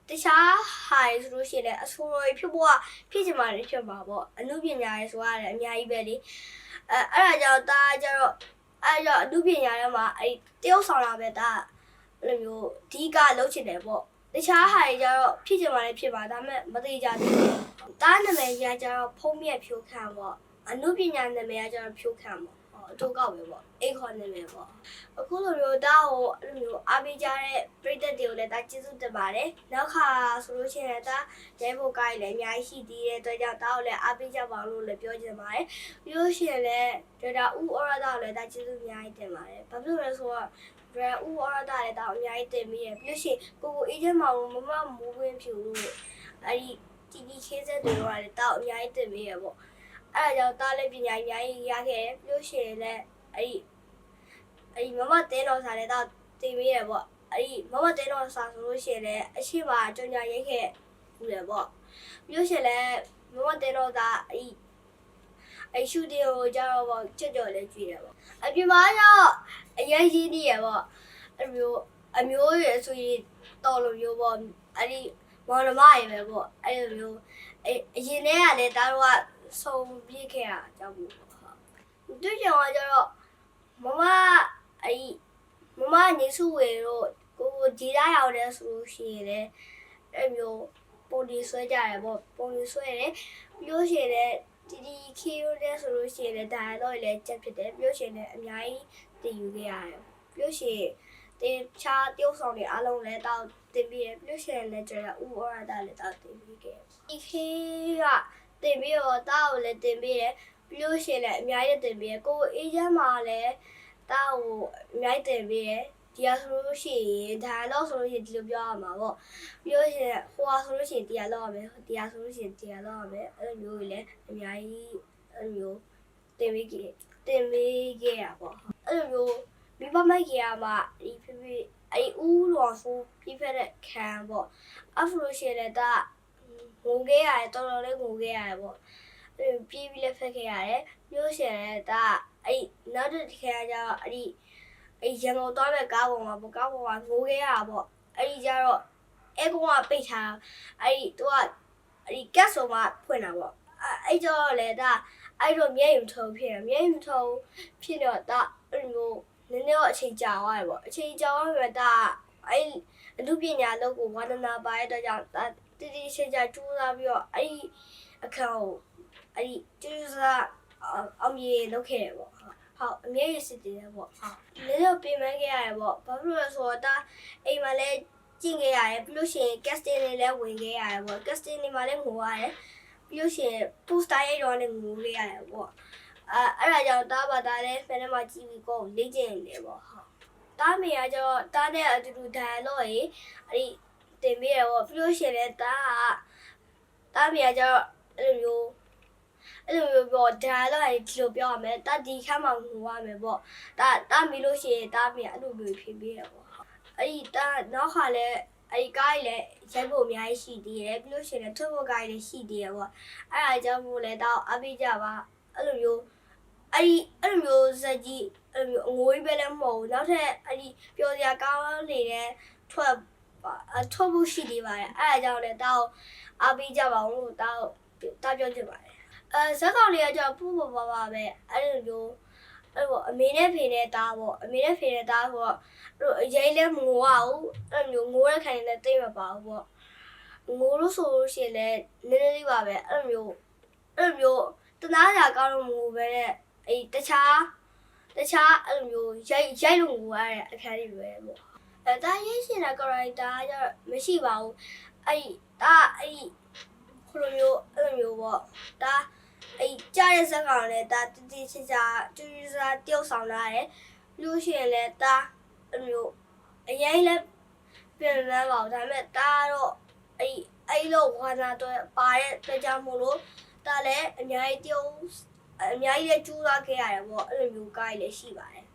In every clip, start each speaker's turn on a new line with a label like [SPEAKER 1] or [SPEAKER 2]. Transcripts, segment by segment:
[SPEAKER 1] တခြားဟာရဆိုလို့ရှိရင်လည်းအဆိုတော်ဖြစ်ဖို့ကဖြစ်ချင်မှလည်းဖြစ်မှာပေါ့အမှုပညာရေးဆိုရတယ်အများကြီးပဲလေအဲ့ဒါကြောင့်ဒါကြတော့အဲ့တော့အမှုပညာထဲမှာအဲ့တယောက်ဆောင်တာပဲဒါအဲ့လိုမျိုးအဓိကလုပ်ချင်တယ်ပေါ့တခြားဟာတွေကြတော့ဖြစ်ချင်မှလည်းဖြစ်ပါဒါပေမဲ့မသေးကြသေးဘူးဒါနာမည်ကြီးကြတော့ဖုံးမြက်ဖြိုးခံပေါ့အမှုပညာနာမည်ကကြတော့ဖြိုးခံပေါ့တို့ကောက်ပဲပေါ့အိတ်ခေါ်နာမည်ပေါ့အခုလိုမျိုးဒါကိုအဲ့လိုမျိုးအားပေးကြတဲ့ပြည်သက်တွေကိုလည်းဒါကျေးဇူးတင်ပါတယ်နောက်ခါဆိုလို့ရှိရင်ဒါရဲဘော်ကိုင်းလည်းအများကြီးရှိသေးတဲ့အတွက်ကြောင့်ဒါကိုလည်းအားပေးကြပါလို့လည်းပြောချင်ပါတယ်ပြီးလို့ရှိရင်လည်းဒါဦးအော်ရတာကိုလည်းဒါကျေးဇူးအများကြီးတင်ပါတယ်ဘာဖြစ်လို့လဲဆိုတော့ဦးအော်ရတာလည်းဒါအများကြီးတင်ပြီးရပြီးလို့ရှိရင်ကိုအေးချမ်းမောင်မမမိုးဝင်းဖြူလို့အဲ့ဒီတီခေးဆက်တွေတော့လည်းဒါအများကြီးတင်ပြီးရပေါ့အဲ့ဒါကြောင့်တားလည်းပညာအများကြီးရခဲ့တယ်ပြီးလို့ရှိရင်လည်းအဲ့ဒီမမတဲတော်စာလည်းတော့တင်ပြီးရပေါ့အဲ့ဒီမမတဲတော်စာဆိုလို့ရှိရင်လည်းအရှိမကြောင်ညာရိတ်ခဲ့ဘူးလေပေါ့ပြီးလို့ရှိရင်လည်းမမတဲတော်စာအဲ့ရှူတင်ကိုကြတော့ပေါ့ကြော်လည်းကြည့်ရပေါ့အပြင်မှာတော့အရင်ကြီးနေရပေါ့အမျိုးရယ်ဆိုရင်တော်လိုမျိုးပေါ့အဲ့ဒီမောင်နှမရယ်ပဲပေါ့အဲ့လိုမျိုးအရင်တည်းကလည်းဒါတော့ဆုံးပြစ်ခဲ့တာကြောင့်ပေါ့တွေ့ကြတော့ကျတော့မမနေစုဝေတို့ကိုဒီလာရောက်တဲ့ဆိုလို့ရှိရင်လည်းအဲ့မျိုးပုံဒီဆွဲကြတယ်ပေါ့ပုံဒီဆွဲတယ်ပြီးလို့ရှိရင်လည်းဒီခေရိုးတဲ့ဆိုလို့ရှိရင်လည်းဒါတော့လည်းချက်ဖြစ်တယ်ပြီးလို့ရှိရင်လည်းအများကြီးတည်ယူခဲ့ရတယ်ပြီးလို့ရှိရင်တင်ချာtiêuဆောင်တွေအားလုံးလည်းတောက်တင်ပြီးရပြီးလို့ရှိရင်လည်းကျတော့ဥဩရတာလည်းတောက်တင်ပြီးခဲ့ဒီခေကတင်ပြီးတော့တောက်လည်းတင်ပြီးရပြီးလို့ရှိရင်လည်းအများကြီးတင်ပြီးရကိုအေးချမ်းမှာလည်းတောက်ကိုအများကြီးတင်ပြီးရဒီဟာဆိုလို့ရှိရင်ဒါတော့ဆိုလို့ရှိရင်ဒီလိုပြောရမှာပေါ့ပြီးလို့ရှိရင်ဟိုဟာဆိုလို့ရှိရင်တရားလောက်ရမယ်တရားဆိုလို့ရှိရင်တရားလောက်ရမယ်အဲ့လိုမျိုးကြီးလည်းအများကြီးအဲ့လိုမျိုးတင်ပြီးခဲ့ရပေါ့အဲ့လိုမျိုးမိဘမိုက်ကြီးကမှဒီဖိအဲ့ဦးတော်ဆိုပြဖက်တဲ့ခံပေါ့အဲ့လိုရှိရင်လည်းဒါငုံခဲ့ရတယ်တော်တော်လေးငုံခဲ့ရတယ်ပေါ့အဲ့ပြေးပြီးလည်းဖက်ခဲ့ရတယ်မျိုးရှင်လည်းဒါအဲ့နောက်တစ်ခါကျတော့အဲ့ရန်ကုန်သွားမဲ့ကားပေါ်မှာပေါ့ကားပေါ်မှာငိုခဲ့ရတာပေါ့အဲ့ဒီကျတော့အဲကောင်ကပိတ်ထားအဲ့ဒီသူကအဲ့ဒီကက်ဆိုမှဖွင့်တာပေါ့အဲ့ကျတော့လေဒါအဲ့လိုမျက်ရည်မထုံဖြစ်တယ်မျက်ရည်မထုံဖြစ်တော့ဒါအဲ့လိုနည်းနည်းတော့အချိန်ကြာသွားတယ်ပေါ့အချိန်ကြာသွားပြီဒါအဲ့အမှုပညာလုပ်ကိုဝါဒနာပါတဲ့အတွက်ကြောင့်ဒါတိတိကျကျကြိုးစားပြီးတော့အဲ့ဒီအခါကိုအဲ့ဒီကျူးစားအောင်မြေလုပ်ခဲ့တယ်ပေါ့ဟုတ်အမြဲရစစ်တယ်ပေါ့ဟုတ်လည်းတော့ပြင်ပန်းခဲ့ရတယ်ပေါ့ဘာဖြစ်လို့လဲဆိုတော့ဒါအိမ်မှာလည်းကျင့်ခဲ့ရတယ်ပြီးလို့ရှိရင် casting တွေလည်းဝင်ခဲ့ရတယ်ပေါ့ casting တွေမှာလည်းငိုရတယ်ပြီးလို့ရှိရင် poster ရိုက်တော့လည်းငိုခဲ့ရတယ်ပေါ့အဲ့ဒါကြောင့်တားပါတာလည်းဖန်ထဲမှာကြည့်ပြီးကိုလေ့ကျင့်နေတယ်ပေါ့ဟုတ်တားမေကကျတော့တားတဲ့အတူတူ dialogue ရေအဲ့ဒီတင်ပေးရပေါ့ပြီးလို့ရှိရင်လည်းတားမေကကျတော့အဲ့လိုမျိုးပေါ့ဒါတော့ဒီလိုပြောရမယ်တာဒီခါမှငိုရမယ်ပေါ့တာမီလို့ရှိရင်တာမီအဲ့လိုမျိုးဖြစ်ပြီးရပေါ့အဲ့ဒီတာနောက်ခါလဲအဲ့ဒီကားကြီးလည်းရိုက်ဖို့အများကြီးရှိသေးတယ်ပြီးလို့ရှိရင်ထုတ်ဖို့ကားကြီးလည်းရှိသေးတယ်ပေါ့အဲ့ဒါကြောင့်မို့လဲတော့အပိကြပါအဲ့လိုမျိုးအဲ့လိုမျိုးဇက်ကြီးအဲ့လိုမျိုးအငိုးကြီးပဲလည်းမဟုတ်ဘူးနောက်ထပ်အဲ့ဒီပျော်စရာကောင်းနေတဲ့ထွက်ဖို့ရှိသေးပါတယ်အဲ့ဒါကြောင့်လဲတော့အပိကြပါဦးလို့တော့ပြောချင်ပါတယ်ဇက်ကောင်လေးကကြောက်ပူပါပဲအဲ့လိုမျိုးအဲ့ပေါ့အမေနဲ့ဖေနဲ့တားပေါ့အမေနဲ့ဖေနဲ့တားဆိုတော့အဲ့ရိုင်းလဲမငိုရဘူးအဲ့လိုမျိုးငိုရခိုင်လည်းတိတ်မပါဘူးပေါ့ငိုလို့ဆိုလို့ရှိရင်လည်းနည်းနည်းလေးပါပဲအဲ့လိုမျိုးတနားရာကောင်းလို့မငိုပဲနဲ့အဲ့တခြားအဲ့လိုမျိုးရိုက်လို့ငိုရတဲ့အခန်းလေးပဲပေါ့ဒါရေးရှင်တာ character ကမရှိပါဘူးအဲ့လိုမျိုးပေါ့ဒါအဲ့ကြားတဲ့ဇက်ကောင်လည်းဒါတတိချာကျူးစားတယောက်ဆောင်လာတယ်လို့ရှိရင်လည်းဒါအဲ့လိုအရင်လည်းပြန်လာပါဘူးဒါပေမဲ့ဒါတော့အဲ့လိုဝါနာတော့ပါတဲ့အတွက်ကြောင့်မို့လို့ဒါလည်းအများကြီးလည်းကျူးစားခဲ့ရတယ်ပေါ့အဲ့လိုမျိုးကားကြီးလည်းရှိပါတယ်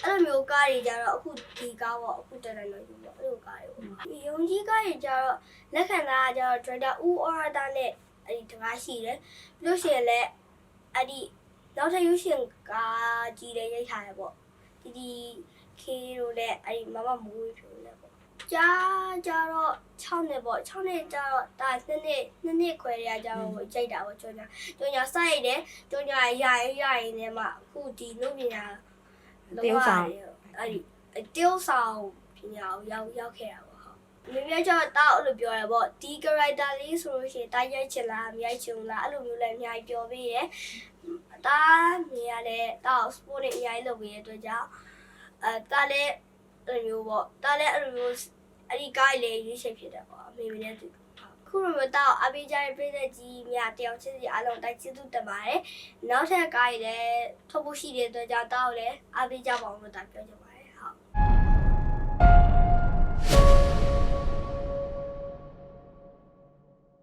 [SPEAKER 1] အဲ့လိုမျိုးကားတွေကြတော့အခုဒီကားပေါ့အခုတက်တယ်လို့ပြောပေါ့အဲ့လိုကားတွေပေါ့ယုံကြည်ကားတွေကြတော့လက်ခံတာကြတော့ director ဦးအော်ရတာနဲ့အဲ့ဒီတကားရှိတယ်ပြီးလို့ရှိရင်လည်းအဲ့ဒီနောက်ထပ်ရုပ်ရှင်ကားကြီးလည်းရိုက်ထားတယ်ပေါ့ဒီခေရိုးနဲ့အဲ့ဒီမမမိုးဖြိုးလည်းပေါ့ ကြတော့6နှစ်ပေါ့6နှစ်ကျတော့ဒါ2နှစ်ခွဲရကြတော့ကြိုက်တာပေါ့ကျော်ညာစရိုက်တယ်ကျော်ညာရရင်နဲ့မှအခုဒီလူပညာအဲ့ဒီတေးဆောင်ပညာကိုရောက်ခဲ့တာပေါ့ဟုတ်မြင်မြကျတော့တောက်အဲ့လိုပြောရပေါ့ဒီ character လေးဆိုလို့ရှိရင်တားရိုက်ချင်လားမရိုက်ချင်ဘူးလားအဲ့လိုမျိုးလည်းအများကြီးပြောပေးတယ်တားမြင်ရတဲ့တောက် sport နဲ့အများကြီးလုပ်ပေးတဲ့အတွက်ကြောင့်တားလည်းအဲ့လိုမျိုးပေါ့တားလည်းအဲ့လိုမျိုးအဲ့ဒီကားလေးရွေးချယ်ဖြစ်တယ်ပေါ့အမေနဲ့သူခုလိုမျိုးတောက်အပေးကြတဲ့ပြည်သက်ကြီးများတယောက်ချင်းစီအားလုံးတိုက်ကျေးဇူးတင်ပါတယ်နောက်ထပ်ကားတွေလည်းထုတ်ဖို့ရှိတဲ့အတွက်ကြောင့်တောက်လည်းအပေးကြပါအောင်လို့တာပြောချင်ပါ